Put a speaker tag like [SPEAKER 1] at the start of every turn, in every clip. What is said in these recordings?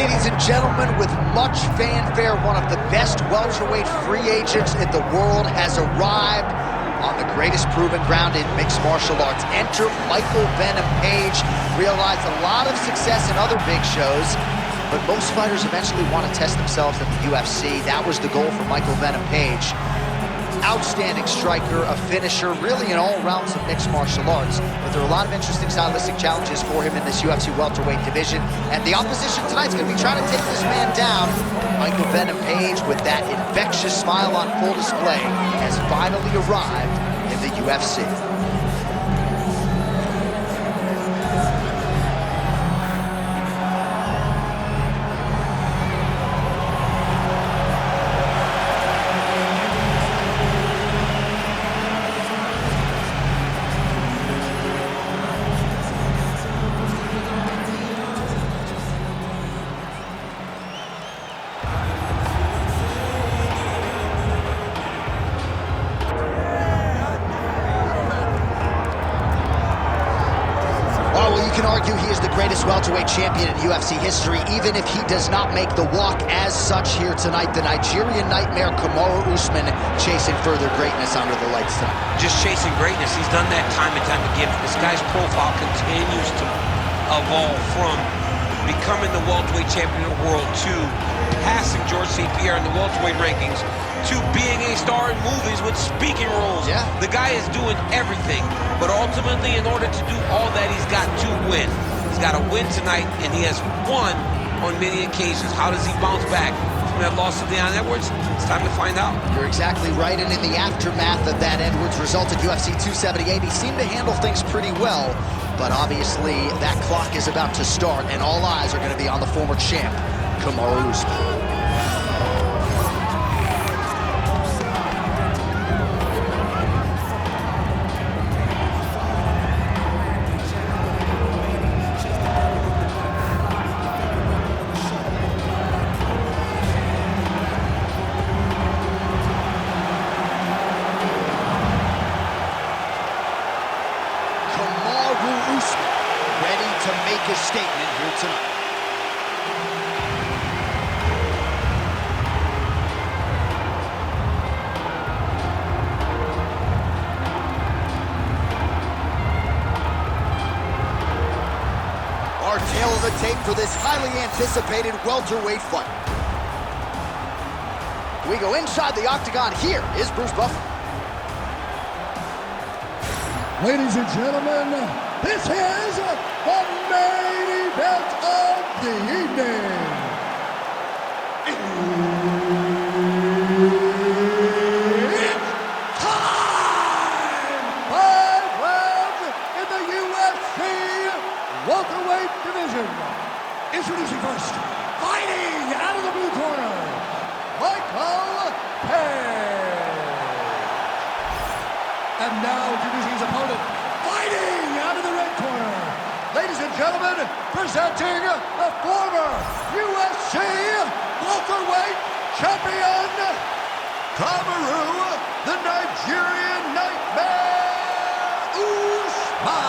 [SPEAKER 1] Ladies and gentlemen, with much fanfare, one of the best welterweight free agents in the world has arrived on the greatest proven ground in mixed martial arts. Enter Michael Venom Page. Realized a lot of success in other big shows, but most fighters eventually want to test themselves at the UFC. That was the goal for Michael Venom Page. Outstanding striker, a finisher, really in all realms of mixed martial arts. But there are a lot of interesting stylistic challenges for him in this UFC welterweight division. And the opposition tonight's going to be trying to take this man down. Michael Venom Page, with that infectious smile on full display, has finally arrived in the UFC. You can argue he is the greatest welterweight champion in UFC history, even if he does not make the walk as such here tonight. The Nigerian nightmare, Kamaru Usman, chasing further greatness under the lights tonight.
[SPEAKER 2] Just chasing greatness. He's done that time and time again. This guy's profile continues to evolve from becoming the welterweight champion of the world to passing George St. Pierre in the welterweight rankings to being a star in movies with speaking roles.
[SPEAKER 1] Yeah.
[SPEAKER 2] The guy is doing everything, but ultimately, in order to do all that, he's got to win. He's got to win tonight, and he has won on many occasions. How does he bounce back from that loss to Leon Edwards? It's time to find out.
[SPEAKER 1] You're exactly right, and in the aftermath of that Edwards result at UFC 278, he seemed to handle things pretty well, but obviously that clock is about to start, and all eyes are going to be on the former champ, Kamaru Usman. Ready to make a statement here tonight. Our tail of the tape for this highly anticipated welterweight fight. We go inside the octagon. Here is Bruce Buffer.
[SPEAKER 3] Ladies and gentlemen, this is the main event of the evening. It's time! 5 rounds in the UFC welterweight division. Introducing first, fighting out of the blue corner, Michael Page. And now introducing his opponent, fighting out of the red corner. Ladies and gentlemen, presenting the former UFC welterweight champion, Kamaru, the Nigerian nightmare, Usman.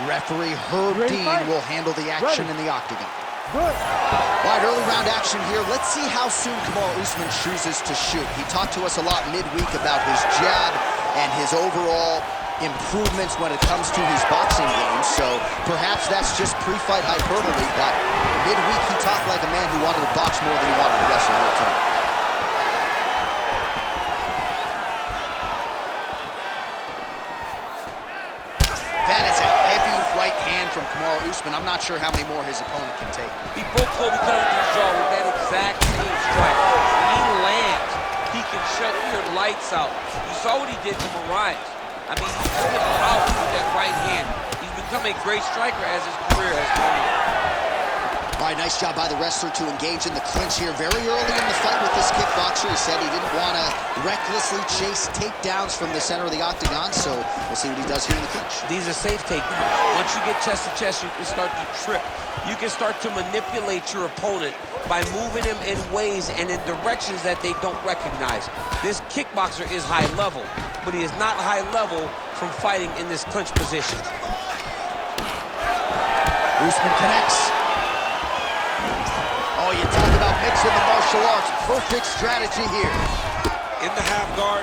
[SPEAKER 1] Referee Herb Dean will handle the action in the octagon. Good. All right, early round action here. Let's see how soon Kamaru Usman chooses to shoot. He talked to us a lot midweek about his jab and his overall improvements when it comes to his boxing game. So perhaps that's just pre-fight hyperbole, but midweek he talked like a man who wanted to box more than he wanted to wrestle all the time. That is a heavy right hand from Kamaru Usman. I'm not sure how many more his opponent can take.
[SPEAKER 2] He broke Kobe Covington's jaw with that exact same strike. When he lands, he can shut your lights out. You saw what he did to Mariah. I mean, he took him out with that right hand. He's become a great striker as his career has gone on.
[SPEAKER 1] All right, nice job by the wrestler to engage in the clinch here very early in the fight with this kickboxer. He said he didn't want to recklessly chase takedowns from the center of the octagon, so we'll see what he does here in the clinch.
[SPEAKER 2] These are safe takedowns. Once you get chest to chest, you can start to trip. You can start to manipulate your opponent by moving him in ways and in directions that they don't recognize. This kickboxer is high level, but he is not high level from fighting in this clinch position.
[SPEAKER 1] Usman connects. Oh, you talk about mixing the martial arts. Perfect strategy here.
[SPEAKER 2] In the half guard.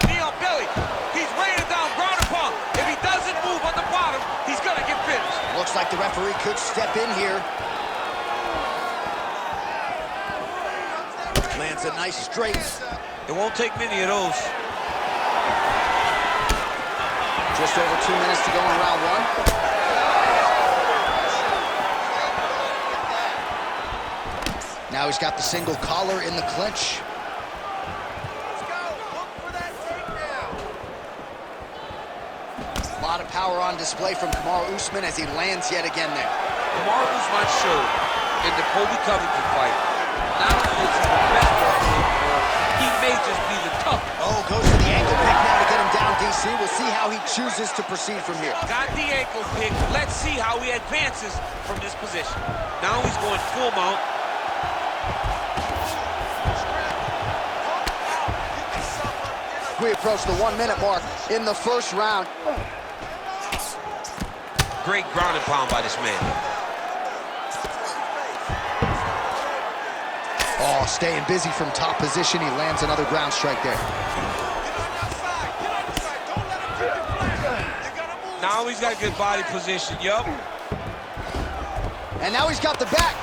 [SPEAKER 2] Knee on belly. He's weighing down, ground and pound. If he doesn't move on the bottom, he's gonna get finished.
[SPEAKER 1] Looks like the referee could step in here. Lands a nice straight.
[SPEAKER 2] It won't take many of those.
[SPEAKER 1] Just over 2 minutes to go in round one. Now he's got the single collar in the clinch.
[SPEAKER 3] Let's go. Look for that takedown.
[SPEAKER 1] A lot of power on display from Kamaru Usman as he lands yet again there.
[SPEAKER 2] Kamaru Usman showed in the Kobe Covington fight, not only is he the best wrestler in the world, he may just be the toughest.
[SPEAKER 1] Oh, goes for the ankle pick now to get him down, DC. We'll see how he chooses to proceed from here.
[SPEAKER 2] Got the ankle pick. Let's see how he advances from this position. Now he's going full mount.
[SPEAKER 1] We approach the 1 minute mark in the first round.
[SPEAKER 2] Great ground and pound by this man.
[SPEAKER 1] Oh, staying busy from top position. He lands another ground strike there.
[SPEAKER 2] Now he's got a good body position, yup.
[SPEAKER 1] And now he's got the back.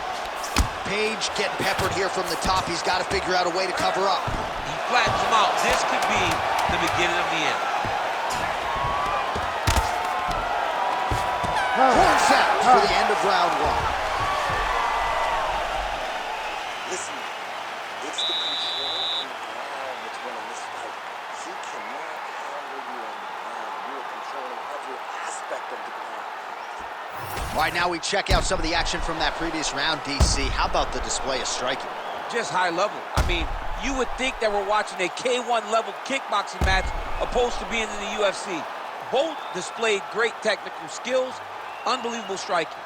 [SPEAKER 1] Page getting peppered here from the top. He's got to figure out a way to cover up.
[SPEAKER 2] He flattens him out. This could be the beginning of the end.
[SPEAKER 1] Horn sounds for the end of round one.
[SPEAKER 4] Listen, it's the control on the ground that's winning this fight. He cannot handle you on the ground. You are controlling every aspect of the ground.
[SPEAKER 1] All right, now we check out some of the action from that previous round, DC. How about the display of striking?
[SPEAKER 2] Just high level. I mean, you would think that we're watching a K1 level kickboxing match opposed to being in the UFC. Both displayed great technical skills, unbelievable striking.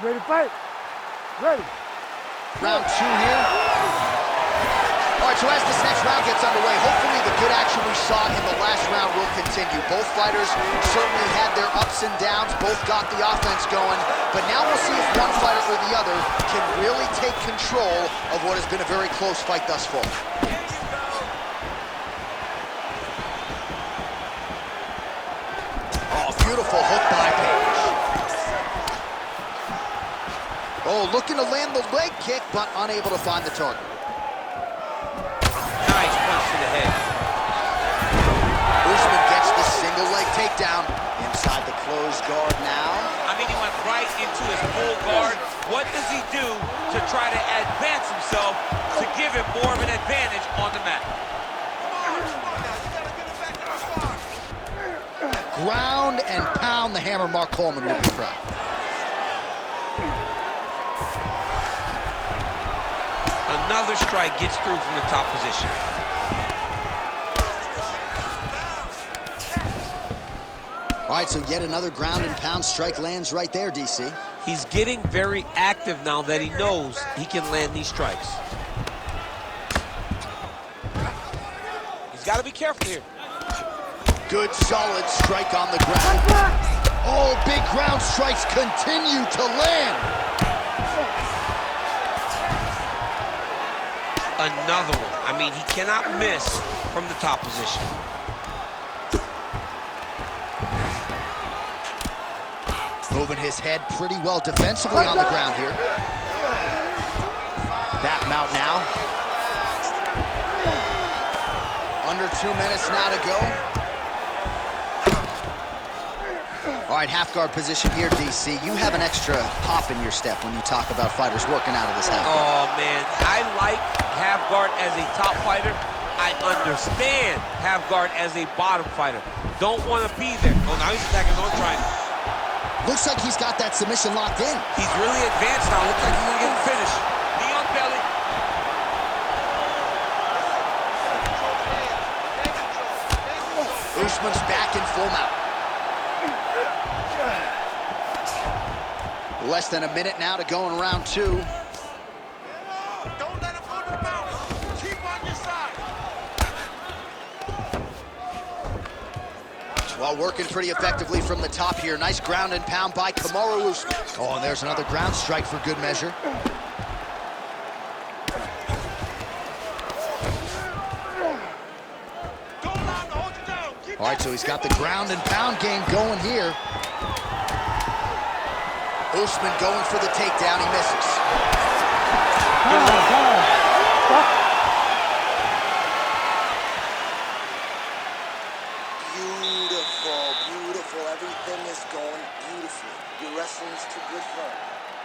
[SPEAKER 5] Ready to fight? Ready.
[SPEAKER 1] Round two here. All right, so as this next round gets underway, hopefully the good action we saw in the last round will continue. Both fighters certainly had their ups and downs, both got the offense going, but now we'll see if one fighter or the other can really take control of what has been a very close fight thus far. Oh, beautiful hook by Page. Oh, looking to land the leg kick, but unable to find the target.
[SPEAKER 2] Nice punch to the head.
[SPEAKER 1] Usman gets the single leg takedown inside the closed guard now.
[SPEAKER 2] I mean, he went right into his full guard. What does he do to try to advance himself to give him more of an advantage on the mat?
[SPEAKER 1] Ground and pound the hammer. Mark Coleman will be proud.
[SPEAKER 2] Another strike gets through from the top position.
[SPEAKER 1] All right, so yet another ground and pound strike lands right there, DC.
[SPEAKER 2] He's getting very active now that he knows he can land these strikes. He's got to be careful here.
[SPEAKER 1] Good, solid strike on the ground. Oh, big ground strikes continue to land.
[SPEAKER 2] Another one. I mean, he cannot miss from the top position.
[SPEAKER 1] Moving his head pretty well defensively on the ground here. Back mount now. Under 2 minutes now to go. All right, half guard position here, DC. You have an extra pop in your step when you talk about fighters working out of this half guard.
[SPEAKER 2] Oh, man. I like half guard as a top fighter. I understand half guard as a bottom fighter. Don't want to be there. Oh, now he's attacking his own triangle.
[SPEAKER 1] Looks like he's got that submission locked in.
[SPEAKER 2] He's really advanced now. Looks like he's going to get the finish. Knee on belly.
[SPEAKER 1] Usman's back in full mount. Less than a minute now to go in round two.
[SPEAKER 3] Don't let him go to the mount. Keep on your side.
[SPEAKER 1] Well, working pretty effectively from the top here. Nice ground and pound by Kamaru. Usman. Oh, and there's another ground strike for good measure. All right, so he's got the ground and pound game going here. Usman going for the takedown, he misses.
[SPEAKER 4] Beautiful, beautiful. Everything is going beautifully. Your wrestling's too good for him.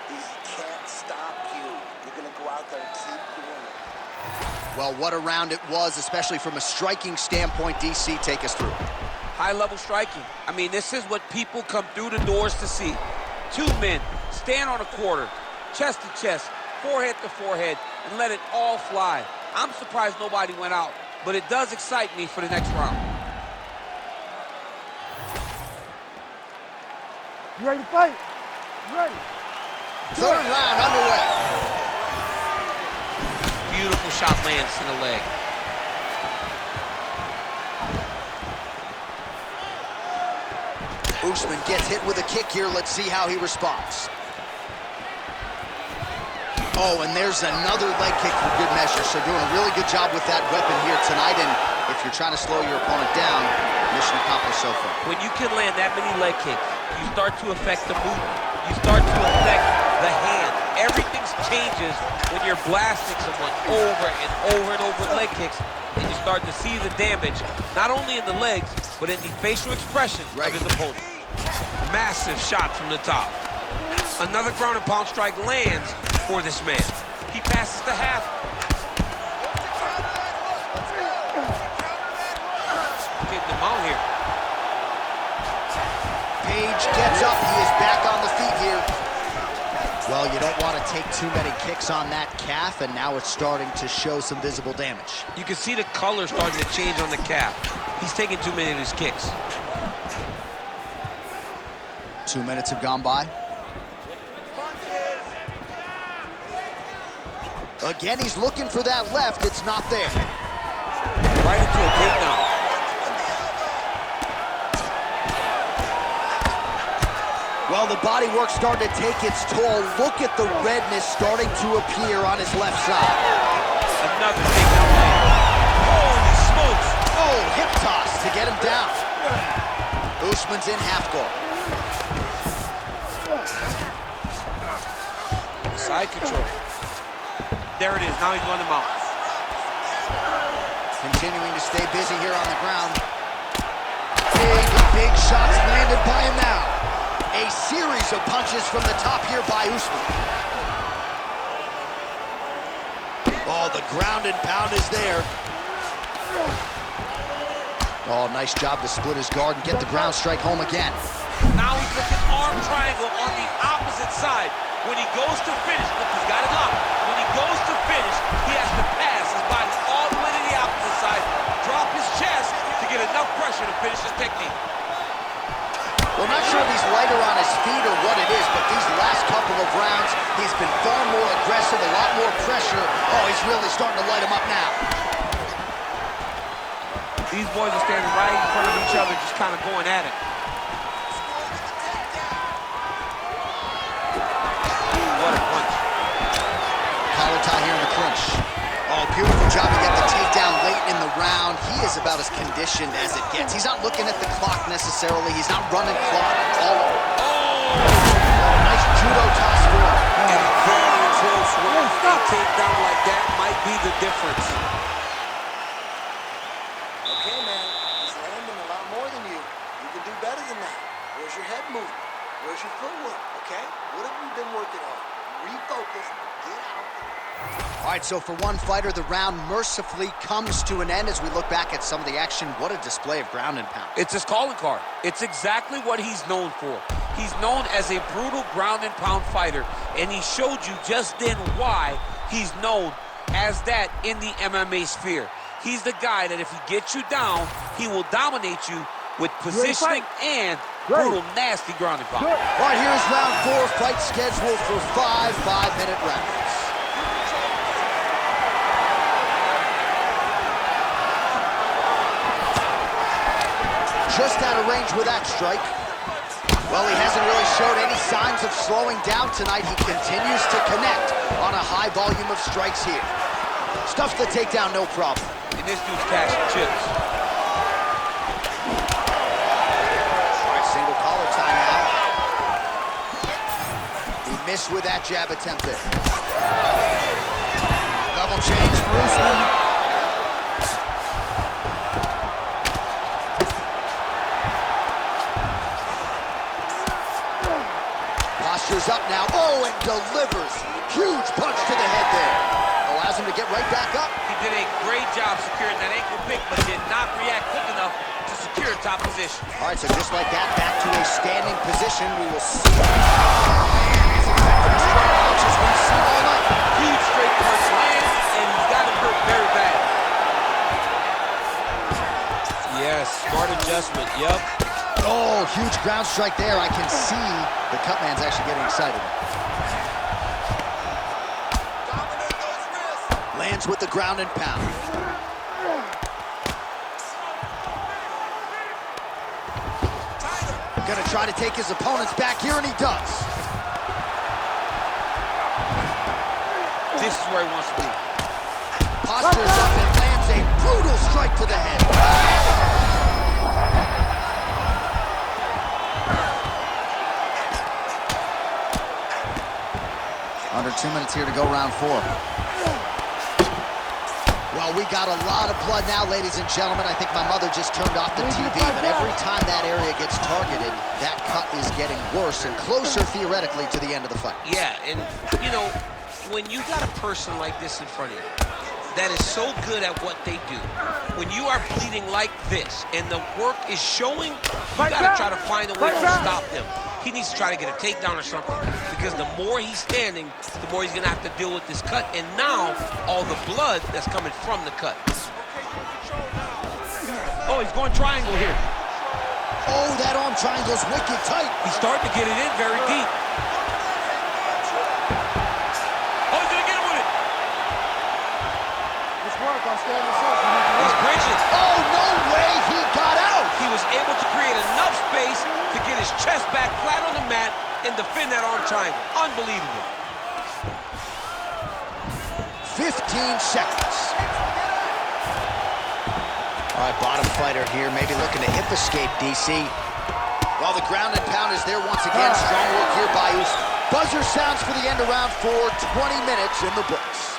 [SPEAKER 4] He can't stop you. You're gonna go out there and keep doing it.
[SPEAKER 1] Well, what a round it was, especially from a striking standpoint. DC, take us through.
[SPEAKER 2] High-level striking. I mean, this is what people come through the doors to see. Two men stand on a quarter, chest to chest, forehead to forehead, and let it all fly. I'm surprised nobody went out, but it does excite me for the next round.
[SPEAKER 5] You ready to fight? You ready?
[SPEAKER 1] Third round underway.
[SPEAKER 2] Beautiful shot lands to the leg.
[SPEAKER 1] Usman gets hit with a kick here. Let's see how he responds. Oh, and there's another leg kick for good measure. So doing a really good job with that weapon here tonight. And if you're trying to slow your opponent down, mission accomplished so far.
[SPEAKER 2] When you can land that many leg kicks, you start to affect the movement. You start to affect the hand. Everything changes when you're blasting someone over and over and over with leg kicks, and you start to see the damage, not only in the legs, but in the facial expression of his opponent. Massive shot from the top. Another ground and pound strike lands for this man. He passes the half. Getting them out here.
[SPEAKER 1] Page gets up. He is back on the feet here. Well, you don't want to take too many kicks on that calf, and now it's starting to show some visible damage.
[SPEAKER 2] You can see the color starting to change on the calf. He's taking too many of his kicks.
[SPEAKER 1] 2 minutes have gone by. Again, he's looking for that left. It's not there.
[SPEAKER 2] Right into a takedown.
[SPEAKER 1] Well, the body work starting to take its toll. Look at the redness starting to appear on his left side.
[SPEAKER 2] Another takedown land. Holy smokes!
[SPEAKER 1] Oh, hip toss to get him down. Usman's in half guard.
[SPEAKER 2] Side control. There it is. Now he's running him out.
[SPEAKER 1] Continuing to stay busy here on the ground. Big shots landed by him now. A series of punches from the top here by Usman. Oh, the ground and pound is there. Oh, nice job to split his guard and get the ground strike home again.
[SPEAKER 2] Now he's looking arm triangle on the opposite side. When he goes to finish, look, he's got it locked. When he goes to finish, he has to pass his body all the way to the opposite side, drop his chest to get enough pressure to finish his technique.
[SPEAKER 1] Well, not sure if he's lighter on his feet or what it is, but these last couple of rounds, he's been far more aggressive, a lot more pressure. Oh, he's really starting to light him up now.
[SPEAKER 2] These boys are standing right in front of each other, just kind of going at it. What a punch.
[SPEAKER 1] Collar tie here in the clinch. Oh, beautiful job to get the takedown late in the round. He is about as conditioned as it gets. He's not looking at the clock necessarily. He's not running clock. Nice judo toss for him.
[SPEAKER 2] And very close one. A takedown like that might be the difference.
[SPEAKER 4] Okay, man, he's landing a lot more than you. You can do better than that. Where's your head movement? Where's your footwork, okay? What have you been working on? Refocus, get out.
[SPEAKER 1] All right, so for one fighter, the round mercifully comes to an end as we look back at some of the action. What a display of ground and pound.
[SPEAKER 2] It's his calling card. It's exactly what he's known for. He's known as a brutal ground and pound fighter, and he showed you just then why he's known as that in the MMA sphere. He's the guy that if he gets you down, he will dominate you with positioning and brutal, nasty ground and pound.
[SPEAKER 1] All right, here's round 4, fight scheduled for 5 5-minute rounds. just out of range with that strike. Well, he hasn't really showed any signs of slowing down tonight. He continues to connect on a high volume of strikes here. Stuffs the takedown, no problem.
[SPEAKER 2] And this dude's cashing chips.
[SPEAKER 1] All right, single collar timeout. He missed with that jab attempt there. Double change for Usman. Posture's up now. Oh, and delivers. Huge punch to the head there. Allows him to get right back up.
[SPEAKER 2] He did a great job securing that ankle pick, but did not react quick enough to secure a top position.
[SPEAKER 1] All right, so just like that, back to a standing position. We will see. These straight punches we've seen all night.
[SPEAKER 2] Huge straight punch lands, and he's got him hurt very bad. Yes, smart adjustment, yep.
[SPEAKER 1] Oh, huge ground strike there. I can see the cut man's actually getting excited. Lands with the ground and pound. Gonna try to take his opponents back here, and he does.
[SPEAKER 2] This is where he wants to be.
[SPEAKER 1] Postures up and lands a brutal strike to the head. Under 2 minutes here to go, round 4. Well, we got a lot of blood now, ladies and gentlemen. I think my mother just turned off the TV, but every time that area gets targeted, that cut is getting worse and closer, theoretically, to the end of the fight.
[SPEAKER 2] Yeah, and, you know, when you got a person like this in front of you that is so good at what they do, when you are bleeding like this and the work is showing, you got to try to find a way to stop them. He needs to try to get a takedown or something, because the more he's standing, the more he's going to have to deal with this cut, and now all the blood that's coming from the cut. Oh, he's going triangle here.
[SPEAKER 1] Oh, that arm triangle's wicked tight.
[SPEAKER 2] He's starting to get it in very deep. Oh, he's going to get him with it.
[SPEAKER 5] This work, I'll stand this up.
[SPEAKER 2] He's bridging.
[SPEAKER 1] Oh, no way, he got out.
[SPEAKER 2] He was able to create enough space to get his chest back flat on the mat and defend that arm triangle. Unbelievable.
[SPEAKER 1] 15 seconds. All right, bottom fighter here, maybe looking to hip escape, DC. Well, the ground and pound is there once again. Strong work here by Usman. Buzzer sounds for the end of round 4, 20 minutes in the books.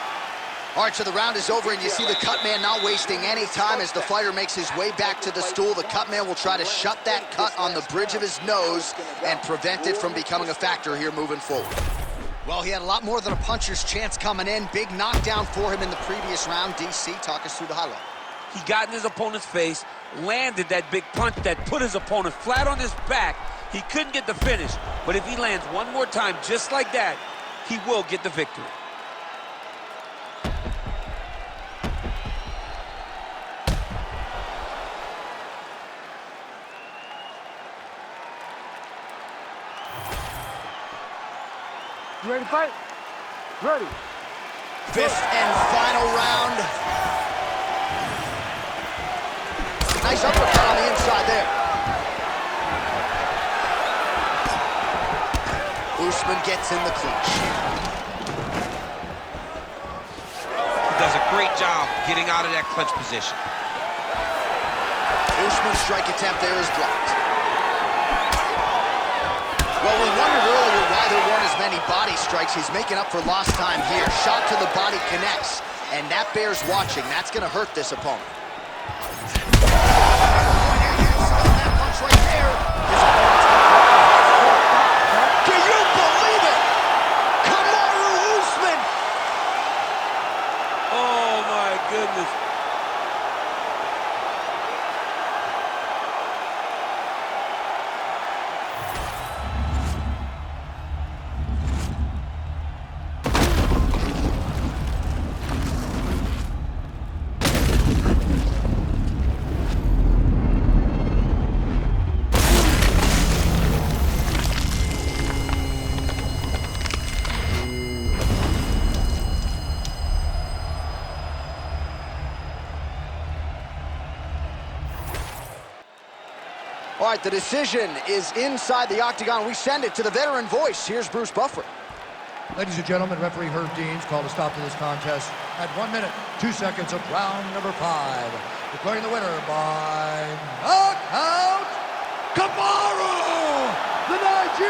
[SPEAKER 1] All right, so the round is over, and you see the cut man not wasting any time as the fighter makes his way back to the stool. The cut man will try to shut that cut on the bridge of his nose and prevent it from becoming a factor here moving forward. Well, he had a lot more than a puncher's chance coming in. Big knockdown for him in the previous round. DC, talk us through the highlight.
[SPEAKER 2] He got in his opponent's face, landed that big punch that put his opponent flat on his back. He couldn't get the finish, but if he lands one more time just like that, he will get the victory.
[SPEAKER 5] You ready to fight? Ready.
[SPEAKER 1] Fifth and final round. Nice uppercut on the inside there. Usman gets in the clinch.
[SPEAKER 2] He does a great job getting out of that clinch position.
[SPEAKER 1] Usman's strike attempt there is blocked. Well, we wondered earlier why there weren't as many body strikes. He's making up for lost time here. Shot to the body connects, and that bears watching. That's going to hurt this opponent. That punch right there. Do you believe it? Kamaru Usman.
[SPEAKER 2] Oh, my goodness.
[SPEAKER 1] All right, the decision is inside the octagon. We send it to the veteran voice. Here's Bruce Buffer.
[SPEAKER 3] Ladies and gentlemen, referee Herb Dean's called a stop to this contest at 1 minute, 2 seconds of round number 5. Declaring the winner by knockout.